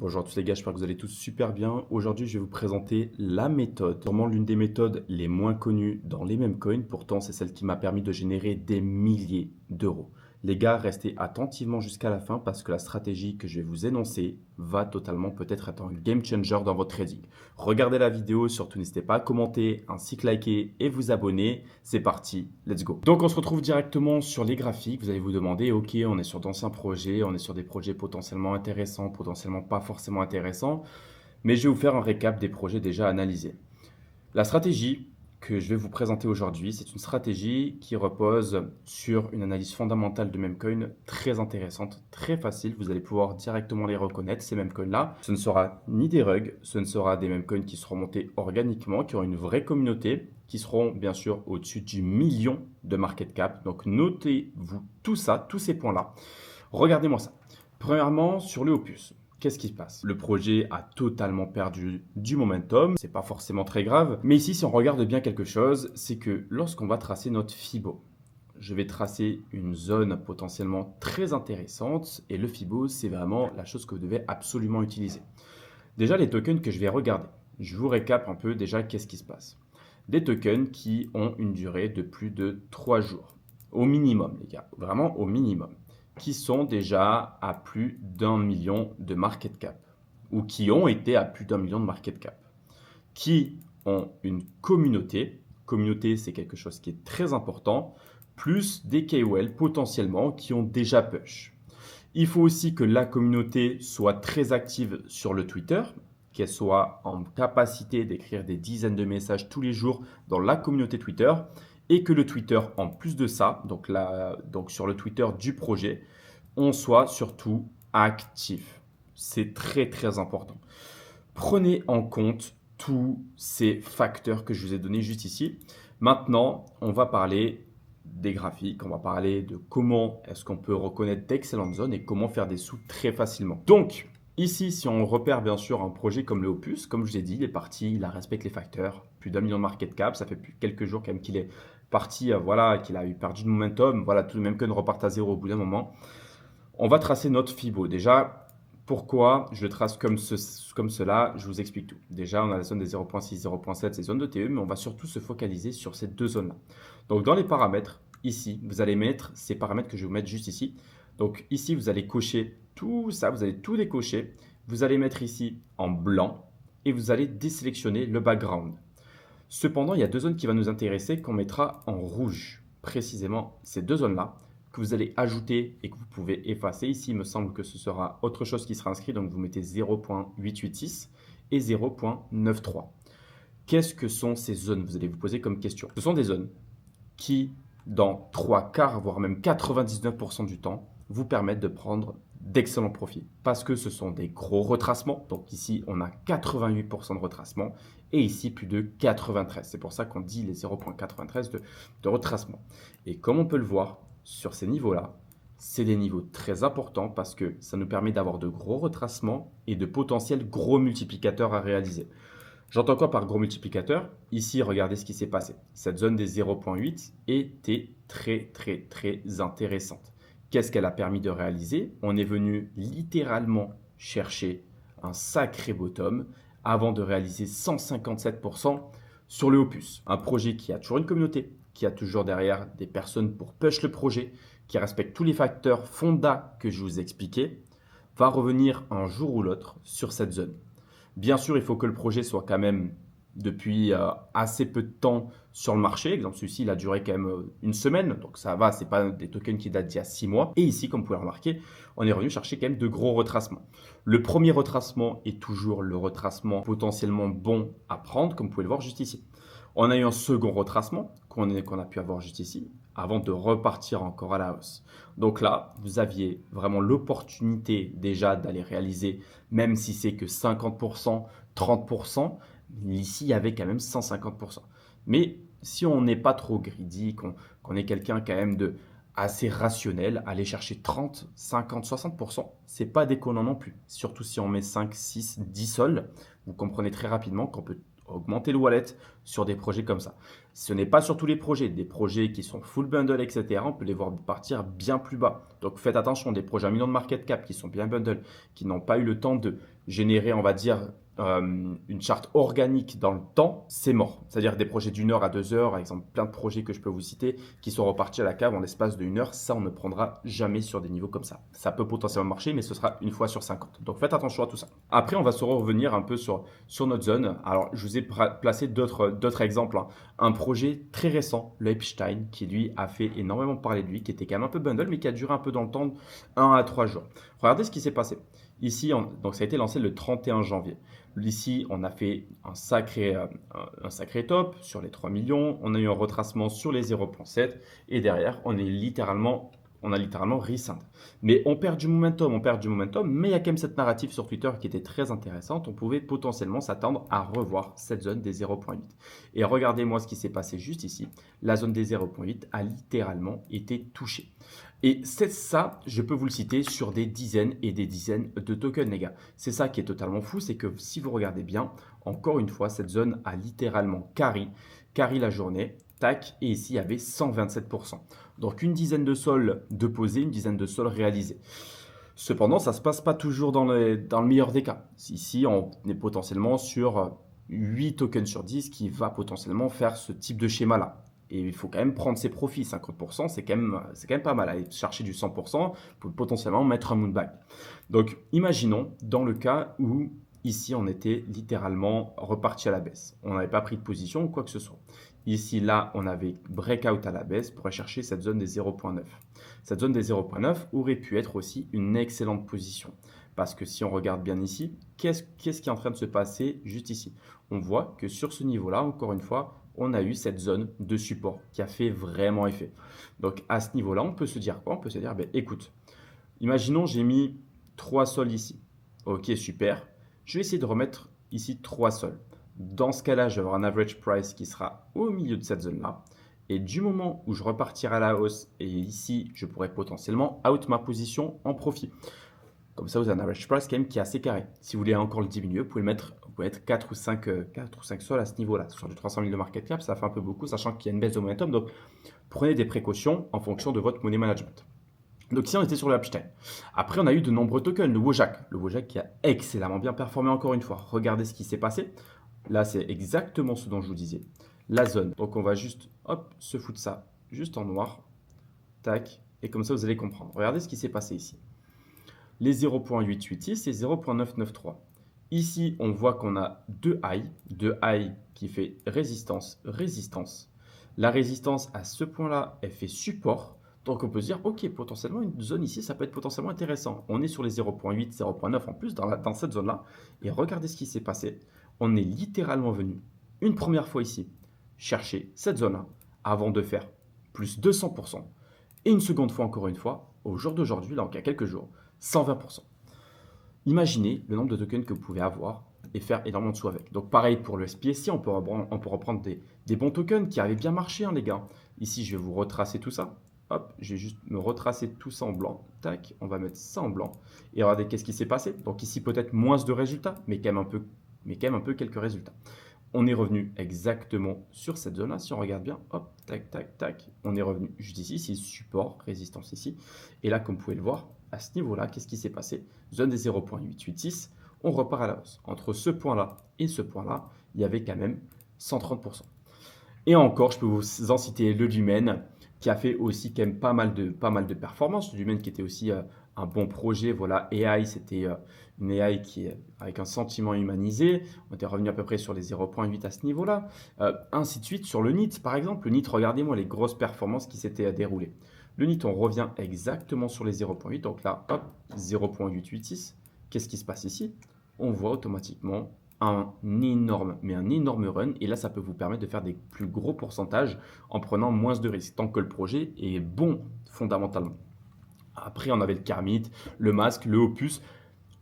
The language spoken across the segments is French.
Bonjour à tous les gars, j'espère que vous allez tous super bien. Aujourd'hui, je vais vous présenter la méthode, vraiment l'une des méthodes les moins connues dans les mêmes coins. Pourtant, c'est celle qui m'a permis de générer des milliers d'euros. Les gars, restez attentivement jusqu'à la fin parce que la stratégie que je vais vous énoncer va totalement peut-être être un game changer dans votre trading. Regardez la vidéo, surtout n'hésitez pas à commenter, ainsi que liker et vous abonner. C'est parti, let's go. Donc on se retrouve directement sur les graphiques. Vous allez vous demander, ok, on est sur d'anciens projets, on est sur des projets potentiellement intéressants, potentiellement pas forcément intéressants, mais je vais vous faire un récap des projets déjà analysés. La stratégie que je vais vous présenter aujourd'hui, c'est une stratégie qui repose sur une analyse fondamentale de memcoin très intéressante, très facile. Vous allez pouvoir directement les reconnaître, ces memcoins-là. Ce ne sera ni des rugs, ce ne sera des memcoins qui seront montés organiquement, qui auront une vraie communauté, qui seront bien sûr au-dessus du million de market cap. Donc notez-vous tout ça, tous ces points-là. Regardez-moi ça. Premièrement, sur le Opus. Qu'est-ce qui se passe? Le projet a totalement perdu du momentum, c'est pas forcément très grave, mais ici si on regarde bien quelque chose, c'est que lorsqu'on va tracer notre Fibo, je vais tracer une zone potentiellement très intéressante et le Fibo c'est vraiment la chose que vous devez absolument utiliser. Déjà les tokens que je vais regarder, je vous récap un peu déjà qu'est-ce qui se passe. Des tokens qui ont une durée de plus de 3 jours, au minimum les gars, vraiment au minimum, qui sont déjà à plus d'1 million de market cap, ou qui ont été à plus d'1 million de market cap, qui ont une communauté. Communauté, c'est quelque chose qui est très important, plus des KOL potentiellement qui ont déjà push. Il faut aussi que la communauté soit très active sur le Twitter, qu'elle soit en capacité d'écrire des dizaines de messages tous les jours dans la communauté Twitter et que le Twitter, en plus de ça, donc sur le Twitter du projet, on soit surtout actif. C'est très très important. Prenez en compte tous ces facteurs que je vous ai donnés juste ici. Maintenant, on va parler des graphiques, on va parler de comment est-ce qu'on peut reconnaître d'excellentes zones et comment faire des sous très facilement. Donc, ici, si on repère bien sûr un projet comme le Opus, comme je vous ai dit, il est parti, il respecte les facteurs, plus d'1 million de market cap, ça fait quelques jours quand même qu'il est parti, voilà, qu'il a eu perdu de momentum, voilà, tout de même qu'on reparte à zéro au bout d'un moment. On va tracer notre Fibo. Déjà, pourquoi je le trace comme cela? Je vous explique tout. Déjà, on a la zone des 0.6, 0.7, c'est zone de TE, mais on va surtout se focaliser sur ces deux zones-là. Donc, dans les paramètres, ici, vous allez mettre ces paramètres que je vais vous mettre juste ici. Donc, ici, vous allez cocher tout ça, vous allez tout décocher. Vous allez mettre ici en blanc et vous allez désélectionner le background. Cependant, il y a deux zones qui vont nous intéresser qu'on mettra en rouge. Précisément, ces deux zones-là que vous allez ajouter et que vous pouvez effacer. Ici, il me semble que ce sera autre chose qui sera inscrit. Donc, vous mettez 0.886 et 0.93. Qu'est-ce que sont ces zones? Vous allez vous poser comme question. Ce sont des zones qui, dans 3 quarts, voire même 99% du temps, vous permettent de prendre d'excellents profits parce que ce sont des gros retracements. Donc ici, on a 88% de retracement et ici, plus de 93. C'est pour ça qu'on dit les 0.93 de retracement. Et comme on peut le voir sur ces niveaux-là, c'est des niveaux très importants parce que ça nous permet d'avoir de gros retracements et de potentiels gros multiplicateurs à réaliser. J'entends quoi par gros multiplicateur? Ici, regardez ce qui s'est passé. Cette zone des 0.8 était très intéressante. Qu'est-ce qu'elle a permis de réaliser? On est venu littéralement chercher un sacré bottom avant de réaliser 157% sur le Opus. Un projet qui a toujours une communauté, qui a toujours derrière des personnes pour push le projet, qui respecte tous les facteurs fonda que je vous ai expliqués, va revenir un jour ou l'autre sur cette zone. Bien sûr, il faut que le projet soit quand même depuis assez peu de temps sur le marché. Exemple, celui-ci, il a duré quand même une semaine. Donc ça va, ce n'est pas des tokens qui datent d'il y a 6 mois. Et ici, comme vous pouvez le remarquer, on est revenu chercher quand même de gros retracements. Le premier retracement est toujours le retracement potentiellement bon à prendre, comme vous pouvez le voir juste ici. On a eu un second retracement qu'on a pu avoir juste ici avant de repartir encore à la hausse. Donc là, vous aviez vraiment l'opportunité déjà d'aller réaliser, même si c'est que 50%, 30%, ici il y avait quand même 150%. Mais si on n'est pas trop greedy, qu'on est quelqu'un quand même de assez rationnel, aller chercher 30, 50, 60%, c'est pas déconnant non plus. Surtout si on met 5, 6, 10 sols, vous comprenez très rapidement qu'on peut augmenter le wallet sur des projets comme ça. Ce n'est pas sur tous les projets. Des projets qui sont full bundle, etc., on peut les voir partir bien plus bas. Donc faites attention, des projets à 1 million de market cap qui sont bien bundle, qui n'ont pas eu le temps de générer, on va dire, une charte organique dans le temps, c'est mort. C'est-à-dire des projets d'1 heure à 2 heures, par exemple, plein de projets que je peux vous citer qui sont repartis à la cave en l'espace de 1 heure. Ça, on ne prendra jamais sur des niveaux comme ça. Ça peut potentiellement marcher, mais ce sera une fois sur 50. Donc faites attention à tout ça. Après, on va se revenir un peu sur notre zone. Alors, je vous ai placé d'autres exemples, hein. Un projet très récent, le Epstein, qui lui a fait énormément parler de lui, qui était quand même un peu bundle, mais qui a duré un peu dans le temps, 1 à 3 jours. Regardez ce qui s'est passé. Ici, donc ça a été lancé le 31 janvier. Ici, on a fait un sacré top sur les 3 millions. On a eu un retracement sur les 0,7. Et derrière, on a littéralement resend. Mais on perd du momentum, mais il y a quand même cette narrative sur Twitter qui était très intéressante. On pouvait potentiellement s'attendre à revoir cette zone des 0,8. Et regardez-moi ce qui s'est passé juste ici. La zone des 0,8 a littéralement été touchée. Et c'est ça, je peux vous le citer sur des dizaines et des dizaines de tokens, les gars. C'est ça qui est totalement fou, c'est que si vous regardez bien, encore une fois, cette zone a littéralement carry la journée. Tac, et ici, il y avait 127%. Donc, une dizaine de sols de posés, une dizaine de sols réalisés. Cependant, ça ne se passe pas toujours dans le meilleur des cas. Ici, on est potentiellement sur 8 tokens sur 10 qui va potentiellement faire ce type de schéma-là. Et il faut quand même prendre ses profits. 50%, c'est quand même pas mal. Aller chercher du 100% pour potentiellement mettre un moonbag. Donc, imaginons dans le cas où ici, on était littéralement reparti à la baisse. On n'avait pas pris de position ou quoi que ce soit. Ici, là, on avait breakout à la baisse pour aller chercher cette zone des 0,9. Cette zone des 0,9 aurait pu être aussi une excellente position. Parce que si on regarde bien ici, qu'est-ce qui est en train de se passer juste ici? On voit que sur ce niveau-là, encore une fois, on a eu cette zone de support qui a fait vraiment effet. Donc, à ce niveau-là, on peut se dire quoi? On peut se dire, ben, écoute, imaginons j'ai mis 3 sols ici. Ok, super. Je vais essayer de remettre ici 3 sols. Dans ce cas-là, je vais avoir un average price qui sera au milieu de cette zone-là. Et du moment où je repartirai à la hausse, et ici, je pourrais potentiellement out ma position en profit. Comme ça, vous avez un average price quand même qui est assez carré. Si vous voulez encore le diminuer, vous pouvez mettre 4 ou 5 sols à ce niveau-là. Sur du 300 000 de market cap, ça fait un peu beaucoup, sachant qu'il y a une baisse de momentum. Donc, prenez des précautions en fonction de votre money management. Donc ici, on était sur le Epstein. Après, on a eu de nombreux tokens. Le Wojak. Le Wojak qui a excellemment bien performé encore une fois. Regardez ce qui s'est passé. Là, c'est exactement ce dont je vous disais. La zone. Donc, on va juste, hop, se foutre ça juste en noir. Tac. Et comme ça, vous allez comprendre. Regardez ce qui s'est passé ici. Les 0.886 et 0.993. Ici, on voit qu'on a deux high qui fait résistance, résistance. La résistance à ce point-là, elle fait support. Donc on peut se dire, ok, potentiellement une zone ici, ça peut être potentiellement intéressant. On est sur les 0.8, 0.9 en plus dans cette zone-là. Et regardez ce qui s'est passé. On est littéralement venu une première fois ici chercher cette zone-là avant de faire plus 200%. Et une seconde fois, encore une fois, au jour d'aujourd'hui, donc il y a quelques jours, 120%. Imaginez le nombre de tokens que vous pouvez avoir et faire énormément de sous avec. Donc pareil pour le SPSI, on peut reprendre des bons tokens qui avaient bien marché, hein, les gars. Ici, je vais vous retracer tout ça. Hop, je vais juste me retracer tout ça en blanc. Tac, on va mettre ça en blanc. Et regardez qu'est-ce qui s'est passé. Donc ici, peut-être moins de résultats, mais quand même un peu quelques résultats. On est revenu exactement sur cette zone-là. Si on regarde bien, hop, tac, tac, tac. On est revenu juste ici, c'est support, résistance ici. Et là, comme vous pouvez le voir, à ce niveau-là, qu'est-ce qui s'est passé? Zone des 0.886, on repart à la hausse. Entre ce point-là et ce point-là, il y avait quand même 130%. Et encore, je peux vous en citer le Lumen, qui a fait aussi quand même pas mal de performances. Le Lumen qui était aussi un bon projet. Voilà, AI, c'était une AI qui est avec un sentiment humanisé. On était revenu à peu près sur les 0.8 à ce niveau-là. Ainsi de suite sur le NIT, par exemple. Le NIT, regardez-moi les grosses performances qui s'étaient déroulées. Le NIT, on revient exactement sur les 0.8. Donc là, hop, 0.886. Qu'est-ce qui se passe ici? On voit automatiquement un énorme run. Et là, ça peut vous permettre de faire des plus gros pourcentages en prenant moins de risques, tant que le projet est bon fondamentalement. Après, on avait le Kermit, le Masque, le Opus.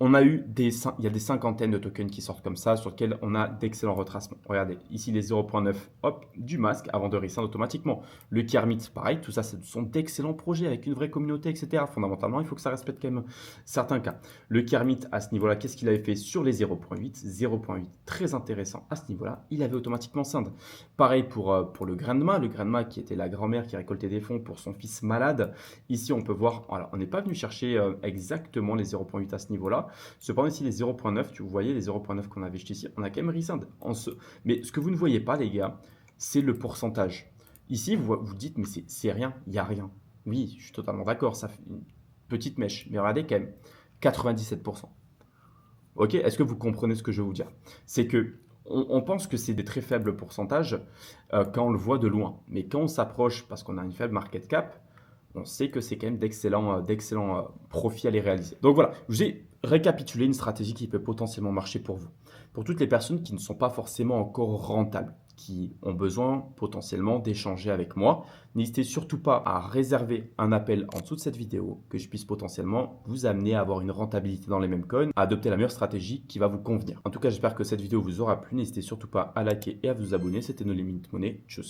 Il y a des cinquantaines de tokens qui sortent comme ça, sur lesquels on a d'excellents retracements. Regardez, ici les 0.9, hop, du masque avant de resend automatiquement. Le Kermit, pareil, tout ça, ce sont d'excellents projets avec une vraie communauté, etc. Fondamentalement, il faut que ça respecte quand même certains cas. Le Kermit, à ce niveau-là, qu'est-ce qu'il avait fait sur les 0.8? 0.8, très intéressant à ce niveau-là, il avait automatiquement scinde. Pareil pour le Grandma qui était la grand-mère qui récoltait des fonds pour son fils malade. Ici, on peut voir, alors, on n'est pas venu chercher exactement les 0.8 à ce niveau-là. Cependant, ici, les 0.9, vous voyez les 0.9 qu'on avait jetés ici, on a quand même resend. Mais ce que vous ne voyez pas, les gars, c'est le pourcentage. Ici, vous dites, mais c'est rien, il n'y a rien. Oui, je suis totalement d'accord, ça fait une petite mèche. Mais regardez quand même, 97%. Ok, est-ce que vous comprenez ce que je veux vous dire? C'est que on pense que c'est des très faibles pourcentages quand on le voit de loin. Mais quand on s'approche, parce qu'on a une faible market cap, on sait que c'est quand même d'excellents profits à les réaliser. Donc voilà, je vous ai récapitulé une stratégie qui peut potentiellement marcher pour vous. Pour toutes les personnes qui ne sont pas forcément encore rentables, qui ont besoin potentiellement d'échanger avec moi, n'hésitez surtout pas à réserver un appel en dessous de cette vidéo, que je puisse potentiellement vous amener à avoir une rentabilité dans les mêmes coins, à adopter la meilleure stratégie qui va vous convenir. En tout cas, j'espère que cette vidéo vous aura plu. N'hésitez surtout pas à liker et à vous abonner. C'était No Limit Money. Tchuss.